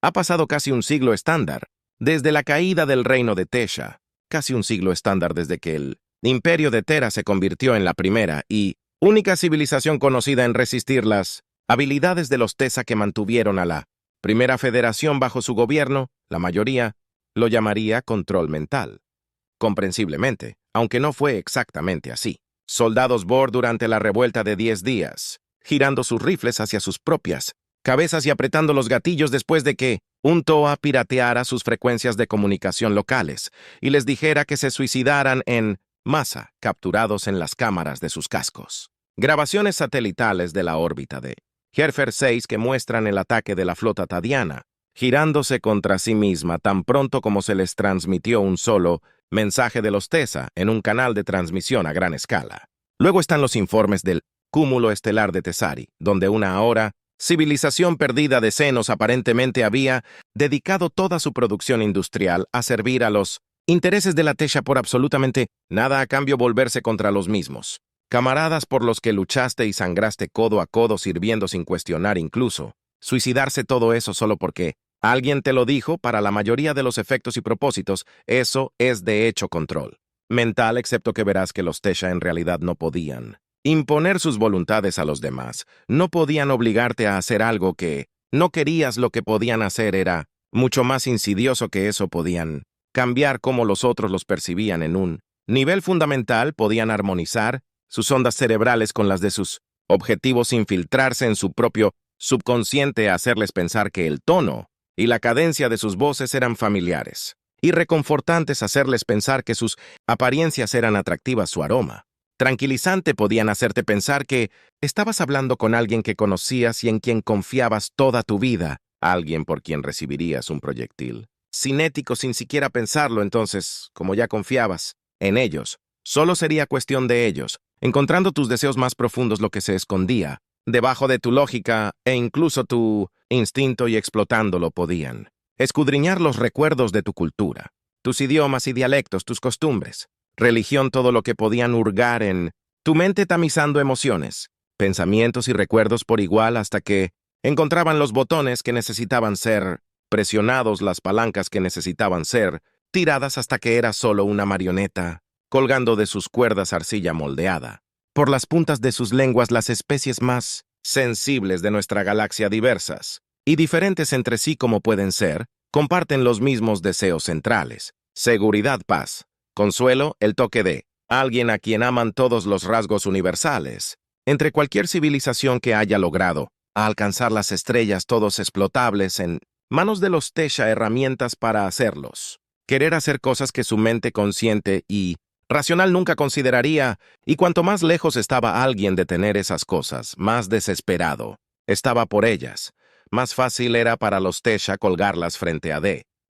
Ha pasado casi un siglo estándar, desde la caída del reino de Tesha, casi un siglo estándar desde que el imperio de Tera se convirtió en la primera y única civilización conocida en resistir las habilidades de los Tesa que mantuvieron a la primera federación bajo su gobierno. La mayoría lo llamaría control mental. Comprensiblemente, aunque no fue exactamente así. Soldados Bor durante la revuelta de 10 días, girando sus rifles hacia sus propias cabezas y apretando los gatillos después de que un Toa pirateara sus frecuencias de comunicación locales y les dijera que se suicidaran en masa, capturados en las cámaras de sus cascos. Grabaciones satelitales de la órbita de Herfer 6 que muestran el ataque de la flota tadiana, girándose contra sí misma tan pronto como se les transmitió un solo mensaje de los Tesa en un canal de transmisión a gran escala. Luego están los informes del cúmulo estelar de Tesari, donde una ahora civilización perdida de senos aparentemente había dedicado toda su producción industrial a servir a los intereses de la Tesha por absolutamente nada a cambio volverse contra los mismos. Camaradas por los que luchaste y sangraste codo a codo sirviendo sin cuestionar incluso. Suicidarse todo eso solo porque alguien te lo dijo. Para la mayoría de los efectos y propósitos, eso es de hecho control mental, excepto que verás que los Tesha en realidad no podían imponer sus voluntades a los demás. No podían obligarte a hacer algo que no querías. Lo que podían hacer era mucho más insidioso que eso. Podían cambiar cómo los otros los percibían en un nivel fundamental. Podían armonizar sus ondas cerebrales con las de sus objetivos, infiltrarse en su propio subconsciente, hacerles pensar que el tono y la cadencia de sus voces eran familiares y reconfortantes, hacerles pensar que sus apariencias eran atractivas, su aroma tranquilizante. Podían hacerte pensar que estabas hablando con alguien que conocías y en quien confiabas toda tu vida, alguien por quien recibirías un proyectil cinético sin siquiera pensarlo. Entonces, como ya confiabas en ellos, solo sería cuestión de ellos, encontrando tus deseos más profundos, lo que se escondía debajo de tu lógica e incluso tu instinto, y explotándolo podían escudriñar los recuerdos de tu cultura, tus idiomas y dialectos, tus costumbres, religión, todo lo que podían hurgar en tu mente, tamizando emociones, pensamientos y recuerdos por igual hasta que encontraban los botones que necesitaban ser presionados, las palancas que necesitaban ser tiradas, hasta que era solo una marioneta colgando de sus cuerdas arcilla moldeada por las puntas de sus lenguas. Las especies más sensibles de nuestra galaxia, diversas y diferentes entre sí como pueden ser, comparten los mismos deseos centrales: seguridad, paz, consuelo, el toque de alguien a quien aman, todos los rasgos universales entre cualquier civilización que haya logrado alcanzar las estrellas, todos explotables en manos de los Tesha, herramientas para hacerlos querer hacer cosas que su mente consciente y racional nunca consideraría. Y cuanto más lejos estaba alguien de tener esas cosas, más desesperado estaba por ellas. Más fácil era para los Tesha colgarlas frente a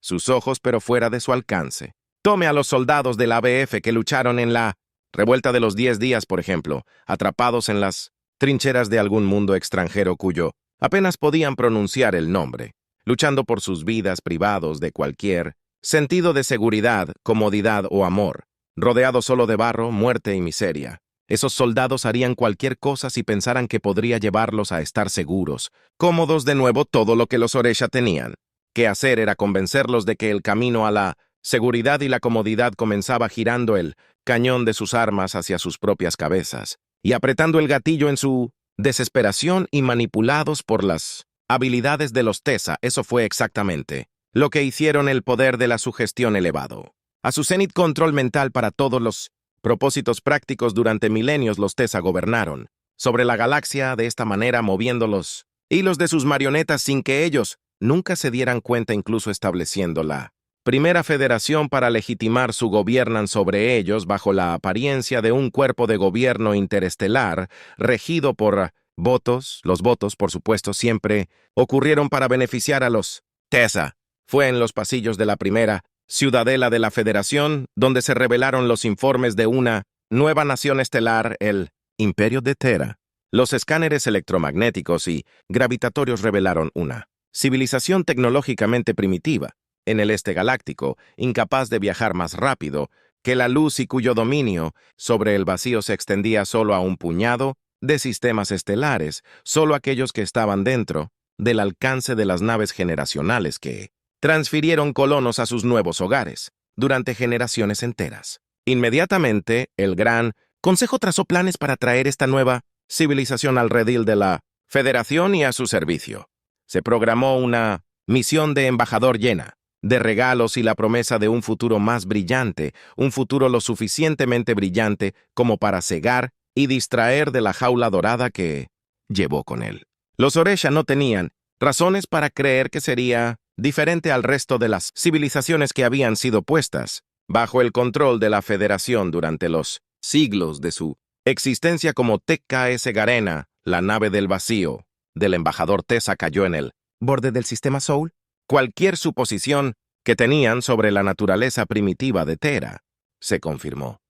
sus ojos, pero fuera de su alcance. Tome a los soldados del ABF que lucharon en la revuelta de los 10 días, por ejemplo, atrapados en las trincheras de algún mundo extranjero cuyo apenas podían pronunciar el nombre, luchando por sus vidas, privados de cualquier sentido de seguridad, comodidad o amor, rodeados solo de barro, muerte y miseria. Esos soldados harían cualquier cosa si pensaran que podría llevarlos a estar seguros, cómodos de nuevo. Todo lo que los Oresha tenían que hacer era convencerlos de que el camino a la seguridad y la comodidad comenzaba girando el cañón de sus armas hacia sus propias cabezas y apretando el gatillo en su desesperación, y manipulados por las habilidades de los Tesa. Eso fue exactamente lo que hicieron. El poder de la sugestión elevado a su cenit, control mental para todos los propósitos prácticos. Durante milenios los Tesa gobernaron sobre la galaxia de esta manera, moviendo los hilos de sus marionetas sin que ellos nunca se dieran cuenta, incluso estableciendo la primera federación para legitimar su gobiernan sobre ellos bajo la apariencia de un cuerpo de gobierno interestelar regido por votos. Los votos, por supuesto, siempre ocurrieron para beneficiar a los Tesa. Fue en los pasillos de la primera ciudadela de la Federación donde se revelaron los informes de una nueva nación estelar, el Imperio de Tera. Los escáneres electromagnéticos y gravitatorios revelaron una civilización tecnológicamente primitiva en el este galáctico, incapaz de viajar más rápido que la luz y cuyo dominio sobre el vacío se extendía solo a un puñado de sistemas estelares. Solo aquellos que estaban dentro del alcance de las naves generacionales que transfirieron colonos a sus nuevos hogares durante generaciones enteras. Inmediatamente, el Gran Consejo trazó planes para traer esta nueva civilización al redil de la Federación y a su servicio. Se programó una misión de embajador llena de regalos y la promesa de un futuro más brillante, un futuro lo suficientemente brillante como para cegar y distraer de la jaula dorada que llevó con él. Los Oresha no tenían razones para creer que sería diferente al resto de las civilizaciones que habían sido puestas bajo el control de la Federación durante los siglos de su existencia como TKS Garena, la nave del vacío del embajador Tessa cayó en el borde del sistema Soul. Cualquier suposición que tenían sobre la naturaleza primitiva de Tera se confirmó.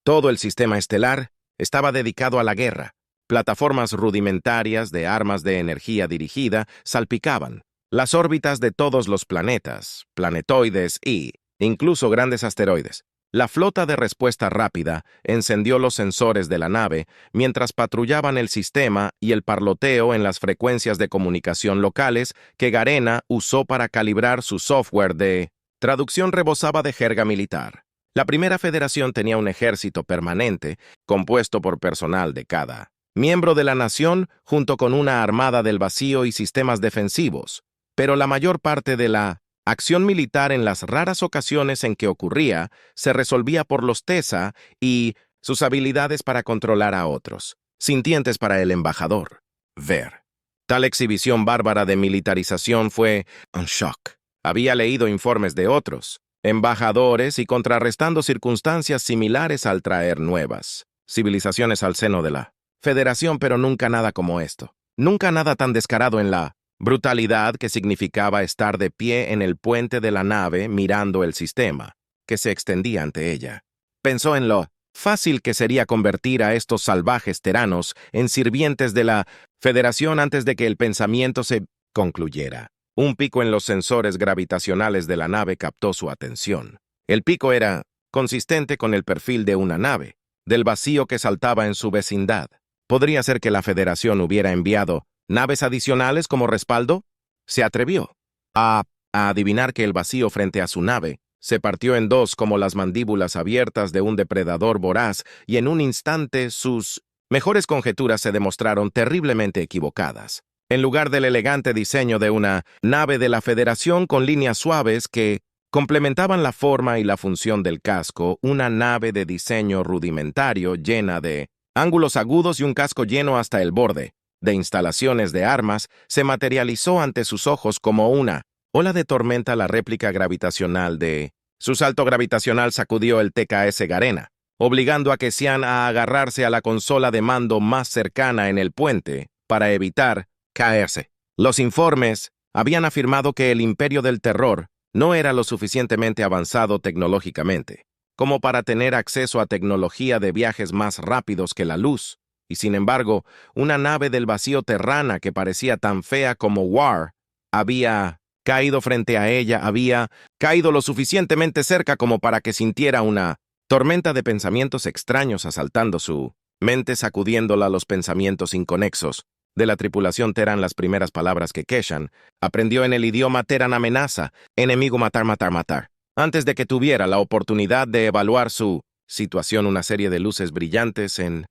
Todo el sistema estelar estaba dedicado a la guerra. Plataformas rudimentarias de armas de energía dirigida salpicaban las órbitas de todos los planetas, planetoides y incluso grandes asteroides. La flota de respuesta rápida encendió los sensores de la nave mientras patrullaban el sistema y el parloteo en las frecuencias de comunicación locales que Garena usó para calibrar su software de traducción rebosaba de jerga militar. La Primera Federación tenía un ejército permanente compuesto por personal de cada miembro de la nación junto con una armada del vacío y sistemas defensivos, pero la mayor parte de la acción militar en las raras ocasiones en que ocurría se resolvía por los Tessa y sus habilidades para controlar a otros, sintientes para el embajador. Ver. Tal exhibición bárbara de militarización fue un shock. Había leído informes de otros embajadores y contrarrestando circunstancias similares al traer nuevas civilizaciones al seno de la Federación, pero nunca nada como esto. Nunca nada tan descarado en la brutalidad que significaba estar de pie en el puente de la nave mirando el sistema que se extendía ante ella. Pensó en lo fácil que sería convertir a estos salvajes teranos en sirvientes de la Federación antes de que el pensamiento se concluyera. Un pico en los sensores gravitacionales de la nave captó su atención. El pico era consistente con el perfil de una nave, del vacío que saltaba en su vecindad. ¿Podría ser que la Federación hubiera enviado naves adicionales como respaldo? Se atrevió a adivinar que el vacío frente a su nave se partió en dos como las mandíbulas abiertas de un depredador voraz y en un instante sus mejores conjeturas se demostraron terriblemente equivocadas. En lugar del elegante diseño de una nave de la Federación con líneas suaves que complementaban la forma y la función del casco, una nave de diseño rudimentario llena de ángulos agudos y un casco lleno hasta el borde de instalaciones de armas, se materializó ante sus ojos como una ola de tormenta. La réplica gravitacional de su salto gravitacional sacudió el TKS Garena, obligando a Kesian a agarrarse a la consola de mando más cercana en el puente para evitar caerse. Los informes habían afirmado que el Imperio del Terror no era lo suficientemente avanzado tecnológicamente como para tener acceso a tecnología de viajes más rápidos que la luz, y sin embargo, una nave del vacío terrana que parecía tan fea como War había caído frente a ella, había caído lo suficientemente cerca como para que sintiera una tormenta de pensamientos extraños asaltando su mente, sacudiéndola. Los pensamientos inconexos de la tripulación Terran. Las primeras palabras que Keshan aprendió en el idioma Terran: amenaza, enemigo, matar, matar, matar. Antes de que tuviera la oportunidad de evaluar su situación, una serie de luces brillantes en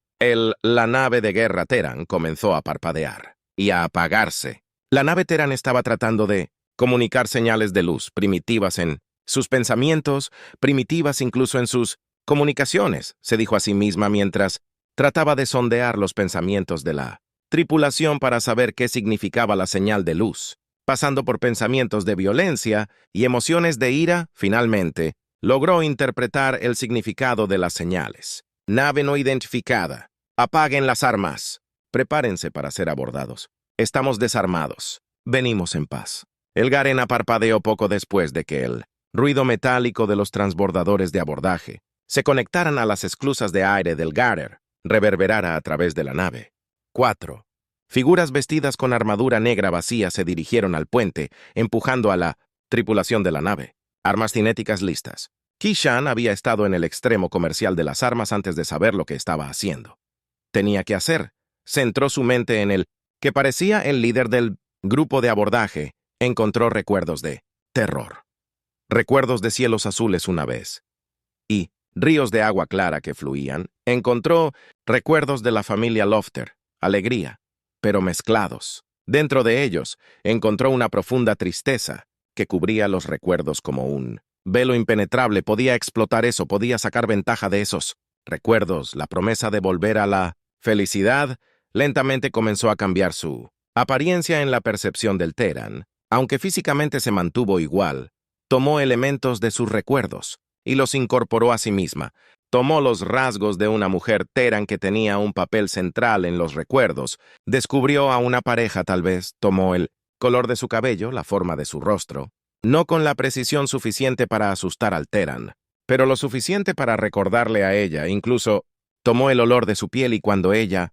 la nave de guerra Terran comenzó a parpadear y a apagarse. La nave Terran estaba tratando de comunicar señales de luz primitivas en sus pensamientos, primitivas incluso en sus comunicaciones, se dijo a sí misma mientras trataba de sondear los pensamientos de la tripulación para saber qué significaba la señal de luz. Pasando por pensamientos de violencia y emociones de ira, finalmente, logró interpretar el significado de las señales. Nave no identificada. Apaguen las armas. Prepárense para ser abordados. Estamos desarmados. Venimos en paz. El Garena parpadeó poco después de que el ruido metálico de los transbordadores de abordaje se conectaran a las esclusas de aire del Garer, reverberara a través de la nave. 4. Figuras vestidas con armadura negra vacía se dirigieron al puente, empujando a la tripulación de la nave. Armas cinéticas listas. Keshan había estado en el extremo comercial de las armas antes de saber lo que estaba haciendo. Tenía que hacer. Centró su mente en el que parecía el líder del grupo de abordaje encontró recuerdos de terror, recuerdos de cielos azules una vez, y ríos de agua clara que fluían. Encontró recuerdos de la familia Lofter, alegría, pero mezclados. Dentro de ellos encontró una profunda tristeza que cubría los recuerdos como un velo impenetrable. Podía explotar eso, podía sacar ventaja de esos recuerdos. La promesa de volver a la felicidad lentamente comenzó a cambiar su apariencia en la percepción del Terran. Aunque físicamente se mantuvo igual, tomó elementos de sus recuerdos y los incorporó a sí misma. Tomó los rasgos de una mujer Terran que tenía un papel central en los recuerdos. Descubrió a una pareja, tal vez. Tomó el color de su cabello, la forma de su rostro. No con la precisión suficiente para asustar al Terran, pero lo suficiente para recordarle a ella. Incluso tomó el olor de su piel y cuando ella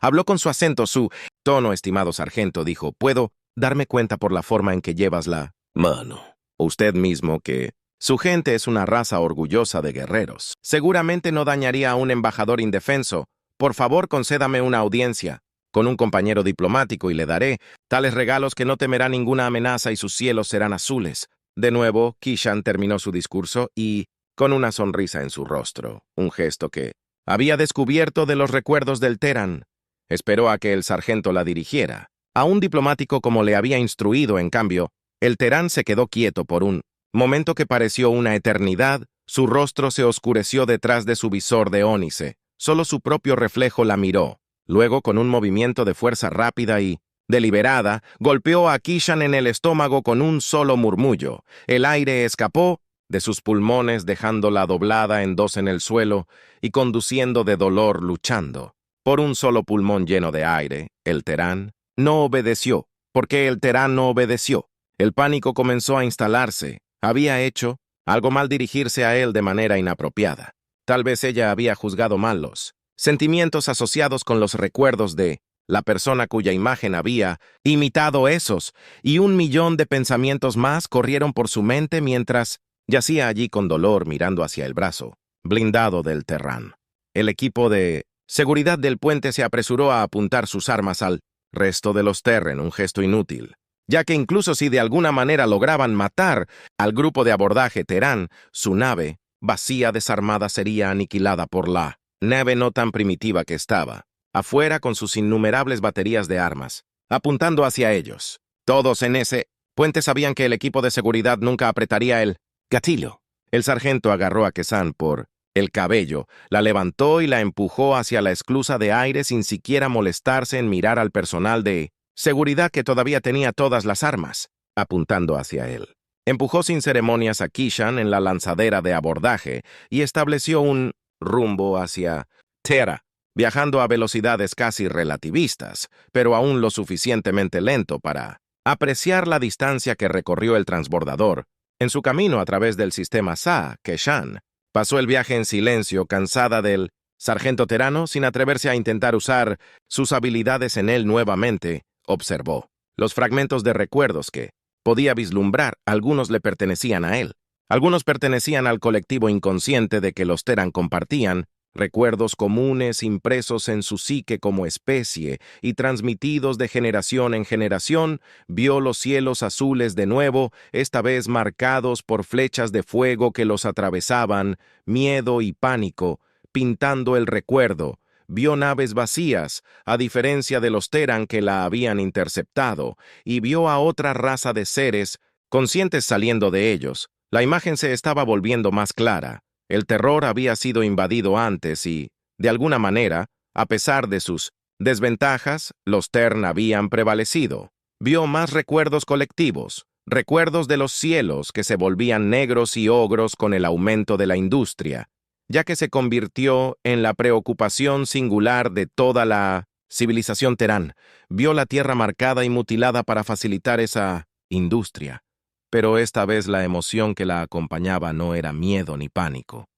habló con su acento, su tono. Estimado sargento, dijo, puedo darme cuenta por la forma en que llevas la mano. Usted mismo que su gente es una raza orgullosa de guerreros. Seguramente no dañaría a un embajador indefenso. Por favor, concédame una audiencia con un compañero diplomático y le daré tales regalos que no temerá ninguna amenaza y sus cielos serán azules. De nuevo, Kishan terminó su discurso y, con una sonrisa en su rostro, un gesto que había descubierto de los recuerdos del Terran, esperó a que el sargento la dirigiera. A un diplomático como le había instruido, en cambio, el Terran se quedó quieto por un momento que pareció una eternidad. Su rostro se oscureció detrás de su visor de ónice. Solo su propio reflejo la miró. Luego, con un movimiento de fuerza rápida y deliberada, golpeó a Kishan en el estómago con un solo murmullo. El aire escapó de sus pulmones, dejándola doblada en dos en el suelo y conduciendo de dolor, luchando por un solo pulmón lleno de aire. El Terran no obedeció. ¿Por qué el Terran no obedeció? El pánico comenzó a instalarse. Había hecho algo mal dirigirse a él de manera inapropiada. Tal vez ella había juzgado mal los sentimientos asociados con los recuerdos de la persona cuya imagen había imitado esos, y 1.000.000 de pensamientos más corrieron por su mente mientras yacía allí con dolor mirando hacia el brazo blindado del Terran. El equipo de seguridad del puente se apresuró a apuntar sus armas al resto de los Terran, un gesto inútil, ya que incluso si de alguna manera lograban matar al grupo de abordaje Terran, su nave, vacía, desarmada, sería aniquilada por la nave no tan primitiva que estaba afuera con sus innumerables baterías de armas, apuntando hacia ellos. Todos en ese puente sabían que el equipo de seguridad nunca apretaría el gatillo. El sargento agarró a Kesan por el cabello, la levantó y la empujó hacia la esclusa de aire sin siquiera molestarse en mirar al personal de seguridad que todavía tenía todas las armas, apuntando hacia él. Empujó sin ceremonias a Kishan en la lanzadera de abordaje y estableció un rumbo hacia Terra, viajando a velocidades casi relativistas, pero aún lo suficientemente lento para apreciar la distancia que recorrió el transbordador. En su camino a través del sistema SA, Keshan pasó el viaje en silencio, cansada del sargento terrano, sin atreverse a intentar usar sus habilidades en él nuevamente. Observó los fragmentos de recuerdos que podía vislumbrar. Algunos le pertenecían a él. Algunos pertenecían al colectivo inconsciente de que los Terran compartían, recuerdos comunes impresos en su psique como especie y transmitidos de generación en generación. Vio los cielos azules de nuevo, esta vez marcados por flechas de fuego que los atravesaban, miedo y pánico, pintando el recuerdo. Vio naves vacías, a diferencia de los Terran que la habían interceptado, y vio a otra raza de seres conscientes saliendo de ellos. La imagen se estaba volviendo más clara. El terror había sido invadido antes y, de alguna manera, a pesar de sus desventajas, los Terran habían prevalecido. Vio más recuerdos colectivos, recuerdos de los cielos que se volvían negros y ogros con el aumento de la industria, ya que se convirtió en la preocupación singular de toda la civilización Terran. Vio la tierra marcada y mutilada para facilitar esa industria. Pero esta vez la emoción que la acompañaba no era miedo ni pánico.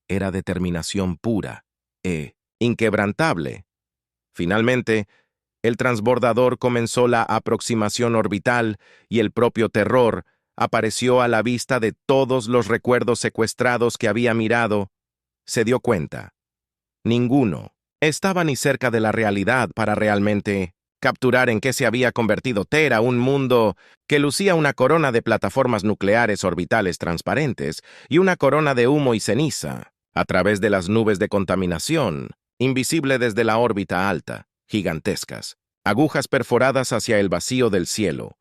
Era determinación pura e inquebrantable. Finalmente, el transbordador comenzó la aproximación orbital y el propio terror apareció a la vista de todos los recuerdos secuestrados que había mirado. Se dio cuenta. Ninguno estaba ni cerca de la realidad para realmente capturar en qué se había convertido Tera, un mundo que lucía una corona de plataformas nucleares orbitales transparentes y una corona de humo y ceniza, a través de las nubes de contaminación, invisible desde la órbita alta, gigantescas, agujas perforadas hacia el vacío del cielo,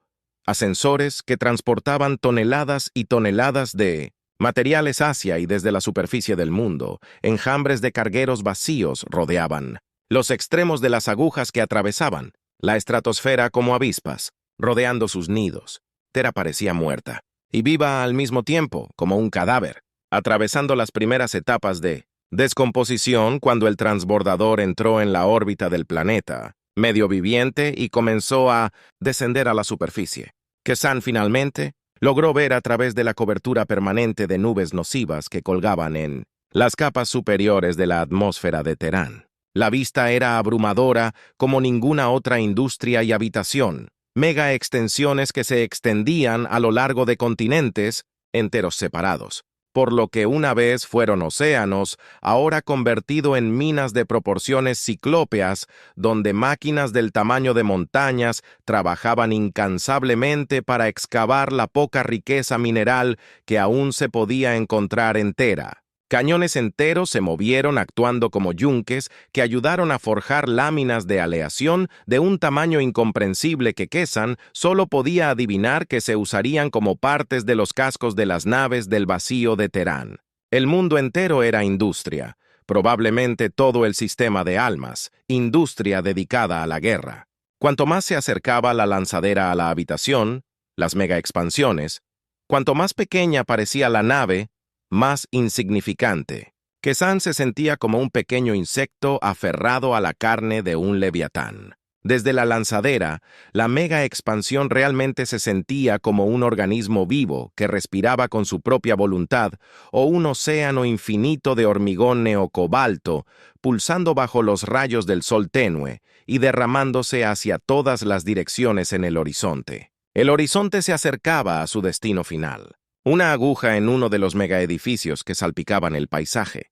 ascensores que transportaban toneladas y toneladas de materiales hacia y desde la superficie del mundo, enjambres de cargueros vacíos rodeaban los extremos de las agujas que atravesaban la estratosfera como avispas, rodeando sus nidos. Tera parecía muerta, y viva al mismo tiempo, como un cadáver, atravesando las primeras etapas de descomposición cuando el transbordador entró en la órbita del planeta, medio viviente, y comenzó a descender a la superficie. Kazan finalmente logró ver a través de la cobertura permanente de nubes nocivas que colgaban en las capas superiores de la atmósfera de Terán. La vista era abrumadora como ninguna otra industria y habitación, mega extensiones que se extendían a lo largo de continentes enteros separados, por lo que una vez fueron océanos, ahora convertido en minas de proporciones ciclópeas, donde máquinas del tamaño de montañas trabajaban incansablemente para excavar la poca riqueza mineral que aún se podía encontrar en Tera. Cañones enteros se movieron actuando como yunques que ayudaron a forjar láminas de aleación de un tamaño incomprensible que Kazan solo podía adivinar que se usarían como partes de los cascos de las naves del vacío de Terán. El mundo entero era industria, probablemente todo el sistema de almas, industria dedicada a la guerra. Cuanto más se acercaba la lanzadera a la habitación, las mega expansiones, cuanto más pequeña parecía la nave, más insignificante. Kazan se sentía como un pequeño insecto aferrado a la carne de un leviatán. Desde la lanzadera, la mega expansión realmente se sentía como un organismo vivo que respiraba con su propia voluntad o un océano infinito de hormigón neocobalto pulsando bajo los rayos del sol tenue y derramándose hacia todas las direcciones en el horizonte. El horizonte se acercaba a su destino final. Una aguja en uno de los megaedificios que salpicaban el paisaje.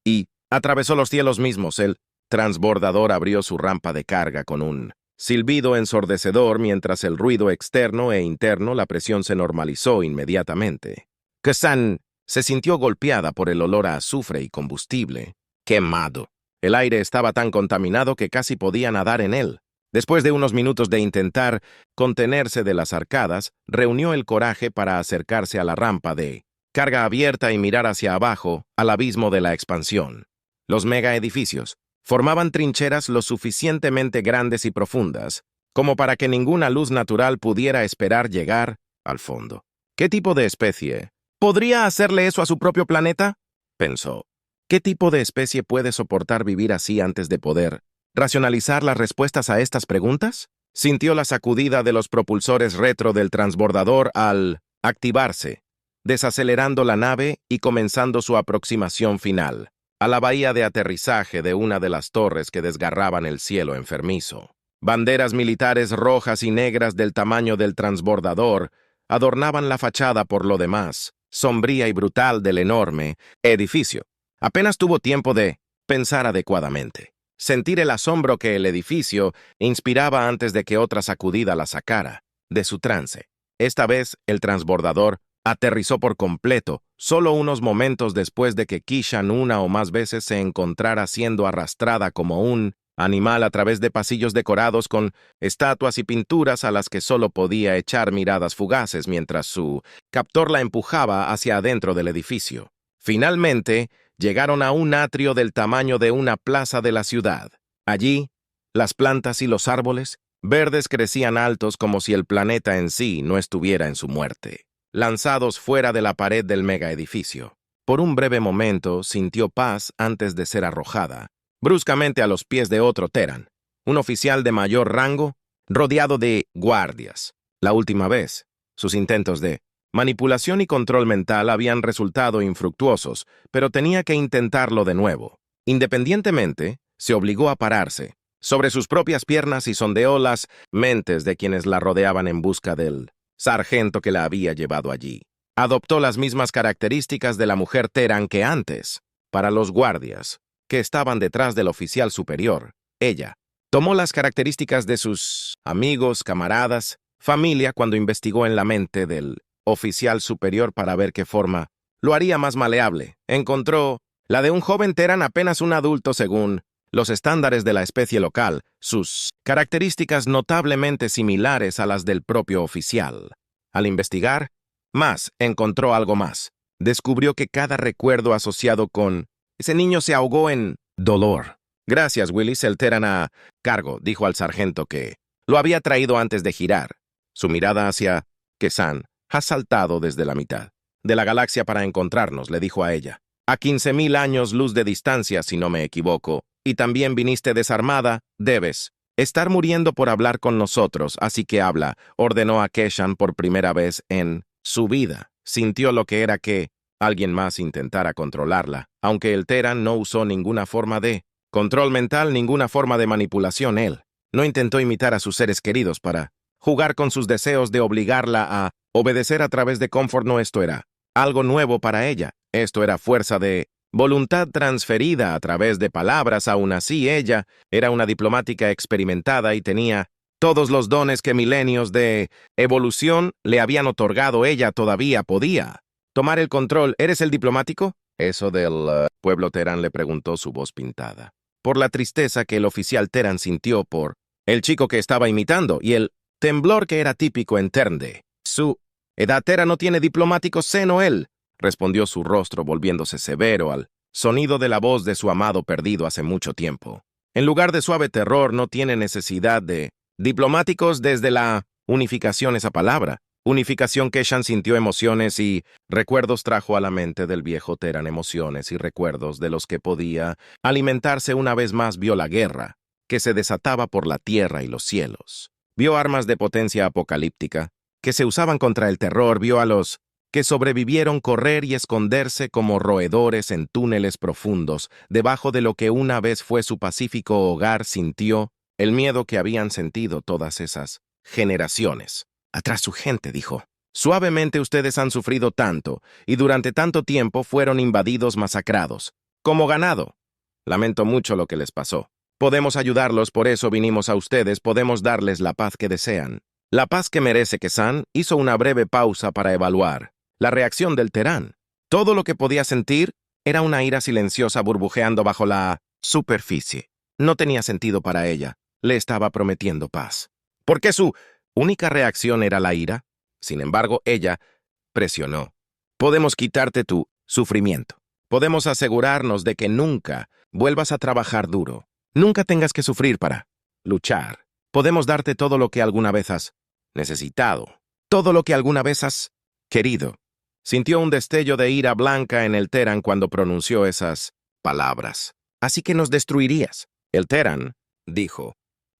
Y atravesó los cielos mismos. El transbordador abrió su rampa de carga con un silbido ensordecedor mientras el ruido externo e interno, la presión se normalizó inmediatamente. Kazan se sintió golpeada por el olor a azufre y combustible. Quemado. El aire estaba tan contaminado que casi podía nadar en él. Después de unos minutos de intentar contenerse de las arcadas, reunió el coraje para acercarse a la rampa de carga abierta y mirar hacia abajo, al abismo de la expansión. Los megaedificios formaban trincheras lo suficientemente grandes y profundas como para que ninguna luz natural pudiera esperar llegar al fondo. ¿Qué tipo de especie podría hacerle eso a su propio planeta?, pensó. ¿Qué tipo de especie puede soportar vivir así antes de poder racionalizar las respuestas a estas preguntas? Sintió la sacudida de los propulsores retro del transbordador al activarse, desacelerando la nave y comenzando su aproximación final a la bahía de aterrizaje de una de las torres que desgarraban el cielo enfermizo. Banderas militares rojas y negras del tamaño del transbordador adornaban la fachada por lo demás, sombría y brutal del enorme edificio. Apenas tuvo tiempo de pensar adecuadamente. Sentir el asombro que el edificio inspiraba antes de que otra sacudida la sacara de su trance. Esta vez, el transbordador aterrizó por completo, solo unos momentos después de que Kishan una o más veces se encontrara siendo arrastrada como un animal a través de pasillos decorados con estatuas y pinturas a las que solo podía echar miradas fugaces mientras su captor la empujaba hacia adentro del edificio. Finalmente, llegaron a un atrio del tamaño de una plaza de la ciudad. Allí, las plantas y los árboles verdes crecían altos como si el planeta en sí no estuviera en su muerte, lanzados fuera de la pared del megaedificio. Por un breve momento sintió paz antes de ser arrojada bruscamente a los pies de otro Terán, un oficial de mayor rango, rodeado de guardias. La última vez, sus intentos de manipulación y control mental habían resultado infructuosos, pero tenía que intentarlo de nuevo. Independientemente, se obligó a pararse sobre sus propias piernas y sondeó las mentes de quienes la rodeaban en busca del sargento que la había llevado allí. Adoptó las mismas características de la mujer Terán que antes. Para los guardias, que estaban detrás del oficial superior, ella Tomó las características de sus amigos, camaradas, familia cuando investigó en la mente del oficial superior para ver qué forma lo haría más maleable. Encontró la de un joven Terran apenas un adulto según los estándares de la especie local, sus características notablemente similares a las del propio oficial. Al investigar, encontró algo más. Descubrió que cada recuerdo asociado con ese niño se ahogó en dolor. Gracias, Willis, el Terran a cargo, dijo al sargento que lo había traído antes de girar. Su mirada hacia Kesan ha saltado desde la mitad de la galaxia para encontrarnos, le dijo a ella. A 15,000 años luz de distancia, si no me equivoco, y también viniste desarmada, debes estar muriendo por hablar con nosotros, así que habla, ordenó a Keshan por primera vez en su vida. Sintió lo que era que alguien más intentara controlarla, aunque el Terran no usó ninguna forma de control mental, ninguna forma de manipulación. Él no intentó imitar a sus seres queridos para jugar con sus deseos de obligarla a obedecer a través de confort. No, esto era algo nuevo para ella. Esto era fuerza de voluntad transferida a través de palabras. Aún así, ella era una diplomática experimentada y tenía todos los dones que milenios de evolución le habían otorgado. Ella todavía podía tomar el control. ¿Eres el diplomático? Eso del pueblo Terran, le preguntó su voz pintada por la tristeza que el oficial Terran sintió por el chico que estaba imitando y el temblor que era típico en Ternde. Su edad Terran no tiene diplomático seno él, respondió su rostro volviéndose severo al sonido de la voz de su amado perdido hace mucho tiempo. En lugar de suave terror, no tiene necesidad de diplomáticos desde la unificación. Esa palabra, unificación. Keshan sintió emociones y recuerdos, trajo a la mente del viejo Terran emociones y recuerdos de los que podía alimentarse. Una vez más vio la guerra que se desataba por la tierra y los cielos. Vio armas de potencia apocalíptica que se usaban contra el terror. Vio a los que sobrevivieron correr y esconderse como roedores en túneles profundos, debajo de lo que una vez fue su pacífico hogar. Sintió el miedo que habían sentido todas esas generaciones. Atrás su gente, dijo. Suavemente, ustedes han sufrido tanto, y durante tanto tiempo fueron invadidos, masacrados, como ganado. Lamento mucho lo que les pasó. Podemos ayudarlos, por eso vinimos a ustedes, podemos darles la paz que desean. La paz que merece. Kesan hizo una breve pausa para evaluar la reacción del Terran. Todo lo que podía sentir era una ira silenciosa burbujeando bajo la superficie. No tenía sentido para ella. Le estaba prometiendo paz. ¿Por qué su única reacción era la ira? Sin embargo, ella presionó. Podemos quitarte tu sufrimiento. Podemos asegurarnos de que nunca vuelvas a trabajar duro. Nunca tengas que sufrir para luchar. Podemos darte todo lo que alguna vez has necesitado. Todo lo que alguna vez has querido. Sintió un destello de ira blanca en el Terran cuando pronunció esas palabras. Así que nos destruirías. El Terran dijo.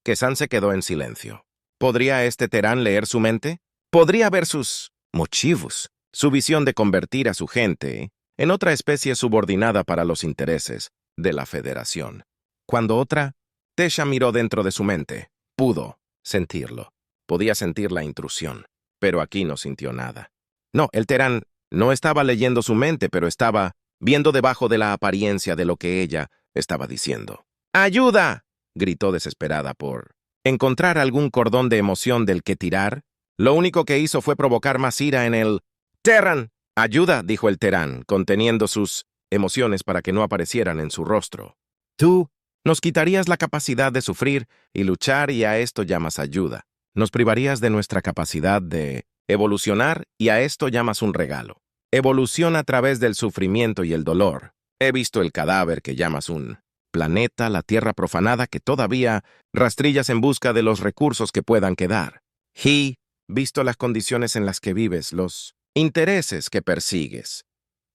Kesan se quedó en silencio. ¿Podría este Terran leer su mente? ¿Podría ver sus motivos? Su visión de convertir a su gente en otra especie subordinada para los intereses de la Federación. Cuando otra, Tesha miró dentro de su mente. Pudo sentirlo. Podía sentir la intrusión. Pero aquí no sintió nada. No, el Terran no estaba leyendo su mente, pero estaba viendo debajo de la apariencia de lo que ella estaba diciendo. ¡Ayuda!, gritó desesperada por encontrar algún cordón de emoción del que tirar. Lo único que hizo fue provocar más ira en el Terran. «Ayuda», dijo el Terran, conteniendo sus emociones para que no aparecieran en su rostro. «Tú nos quitarías la capacidad de sufrir y luchar, y a esto llamas ayuda. Nos privarías de nuestra capacidad de evolucionar, y a esto llamas un regalo. Evolución a través del sufrimiento y el dolor. He visto el cadáver que llamas un planeta, la tierra profanada que todavía rastrillas en busca de los recursos que puedan quedar. He visto las condiciones en las que vives, los intereses que persigues.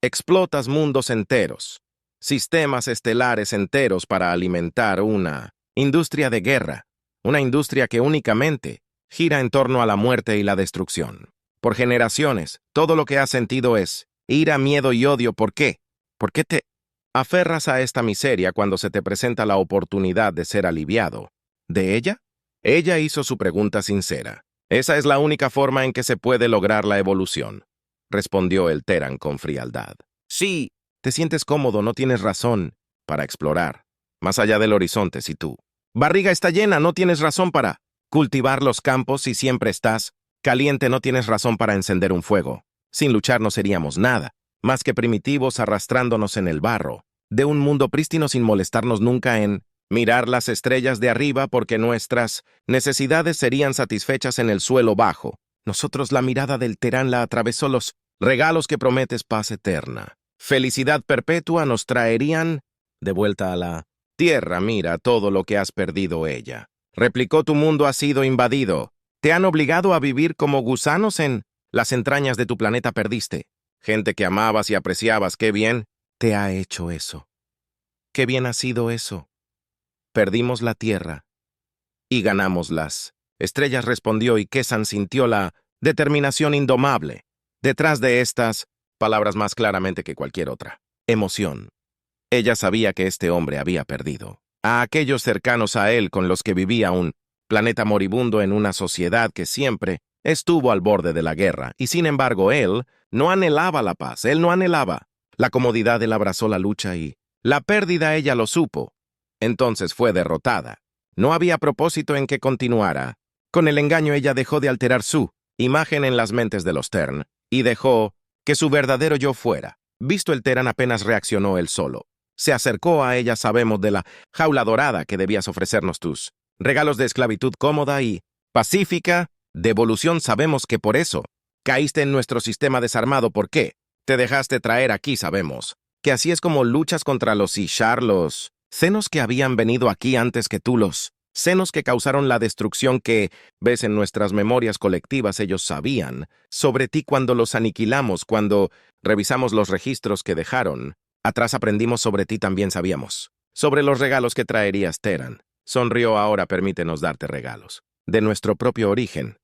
Explotas mundos enteros, sistemas estelares enteros para alimentar una industria de guerra, una industria que únicamente gira en torno a la muerte y la destrucción. Por generaciones, todo lo que has sentido es ira, miedo y odio. ¿Por qué? ¿Por qué te aferras a esta miseria cuando se te presenta la oportunidad de ser aliviado? ¿De ella? Ella hizo su pregunta sincera. Esa es la única forma en que se puede lograr la evolución, respondió el Terran con frialdad. Sí, te sientes cómodo, no tienes razón para explorar más allá del horizonte si tú Barriga está llena, no tienes razón para cultivar los campos si siempre estás caliente, no tienes razón para encender un fuego. Sin luchar no seríamos nada, más que primitivos arrastrándonos en el barro, de un mundo prístino sin molestarnos nunca en mirar las estrellas de arriba porque nuestras necesidades serían satisfechas en el suelo bajo. Nosotros la mirada del Terán la atravesó los regalos que prometes paz eterna. Felicidad perpetua nos traerían de vuelta a la tierra, mira todo lo que has perdido ella. Replicó tu mundo ha sido invadido. Te han obligado a vivir como gusanos en las entrañas de tu planeta perdiste. Gente que amabas y apreciabas, qué bien te ha hecho eso. Qué bien ha sido eso. Perdimos la tierra y ganamos las estrellas, respondió, y Kesan sintió la determinación indomable detrás de estas palabras más claramente que cualquier otra. Emoción. Ella sabía que este hombre había perdido a aquellos cercanos a él con los que vivía un planeta moribundo en una sociedad que siempre estuvo al borde de la guerra, y sin embargo él no anhelaba la paz, él no anhelaba la comodidad, él abrazó la lucha y la pérdida ella lo supo. Entonces fue derrotada. No había propósito en que continuara. Con el engaño ella dejó de alterar su imagen en las mentes de los Tern y dejó que su verdadero yo fuera. Visto el Terán apenas reaccionó él solo. Se acercó a ella, sabemos de la jaula dorada que debías ofrecernos tus regalos de esclavitud cómoda y pacífica, devolución, sabemos que por eso caíste en nuestro sistema desarmado. ¿Por qué? Te dejaste traer aquí, sabemos que así es como luchas contra los Ishar, los senos que habían venido aquí antes que tú, los senos que causaron la destrucción que ves en nuestras memorias colectivas. Ellos sabían sobre ti cuando los aniquilamos, cuando revisamos los registros que dejaron. Atrás aprendimos sobre ti, también sabíamos sobre los regalos que traerías, Terán. Sonrió. Ahora permítenos darte regalos de nuestro propio origen.